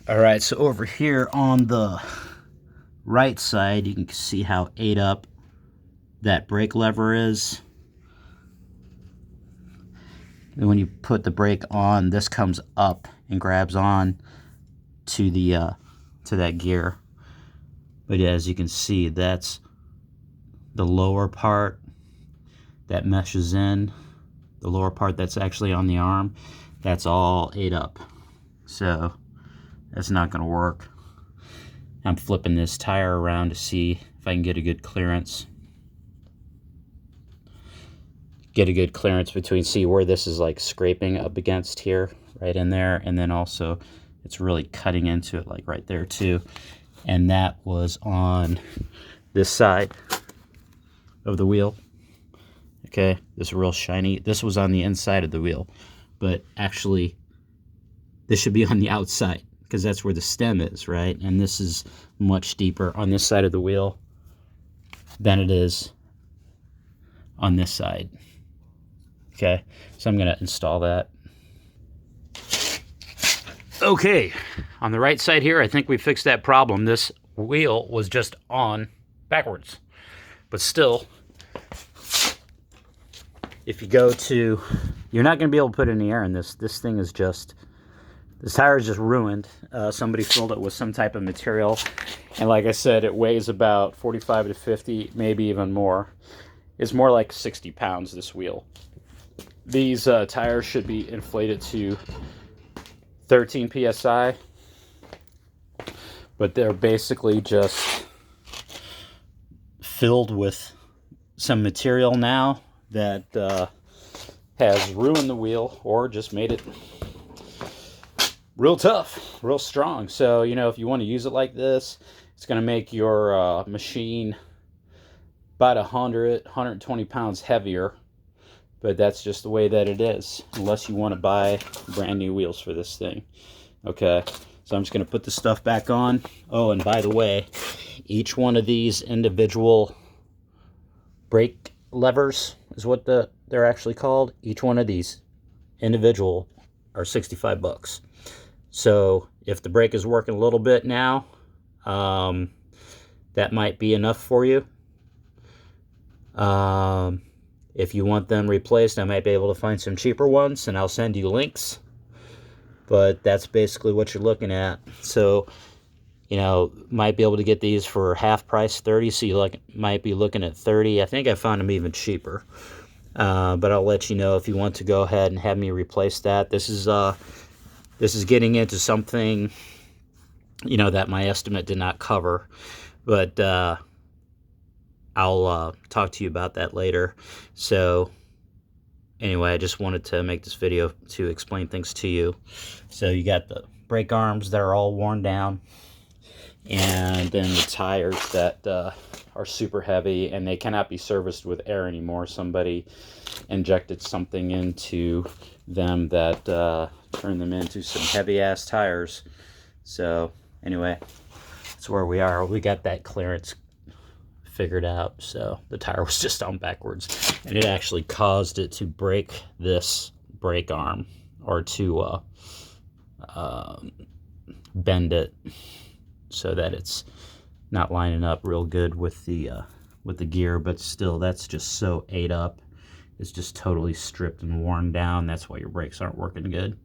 All right, so over here on the right side, you can see how ate up that brake lever is. And when you put the brake on, this comes up and grabs on to the to that gear. But yeah, as you can see, that's the lower part that meshes in. The lower part that's actually on the arm, that's all ate up. So that's not going to work. I'm flipping this tire around to see if I can get a good clearance. Get a good clearance between, see where this is like scraping up against here, right in there, and then also it's really cutting into it like right there too. And that was on this side of the wheel. Okay, this is real shiny. This was on the inside of the wheel, but actually this should be on the outside because that's where the stem is, right? And this is much deeper on this side of the wheel than it is on this side. Okay, so I'm gonna install that. Okay, on the right side here, I think we fixed that problem. This wheel was just on backwards, but still, if you go to, you're not gonna be able to put any air in this. This thing is just, this tire is just ruined. Somebody filled it with some type of material, and like I said, it weighs about 45 to 50, maybe even more. It's more like 60 pounds, this wheel. These tires should be inflated to 13 psi, but they're basically just filled with some material now that has ruined the wheel or just made it real tough, real strong. So, you know, if you want to use it like this, it's going to make your machine about 120 pounds heavier. But that's just the way that it is, unless you want to buy brand new wheels for this thing. Okay, so I'm just going to put the stuff back on. Oh, and by the way, each one of these individual brake levers is what they're actually called. Each one of these individual are 65 bucks. So if the brake is working a little bit now, that might be enough for you. If you want them replaced, I might be able to find some cheaper ones, and I'll send you links. But that's basically what you're looking at. So, you know, might be able to get these for half price, 30. So you might be looking at 30. I think I found them even cheaper. But I'll let you know if you want to go ahead and have me replace that. This is getting into something, you know, that my estimate did not cover. But I'll talk to you about that later. So anyway, I just wanted to make this video to explain things to you. So you got the brake arms that are all worn down, and then the tires that are super heavy, and they cannot be serviced with air anymore. Somebody injected something into them that turned them into some heavy ass tires. So anyway, that's where we are. We got that clearance figured out. So the tire was just on backwards, and it actually caused it to break this brake arm, or to bend it so that it's not lining up real good with the gear. But still, that's just so ate up. It's just totally stripped and worn down. That's why your brakes aren't working good.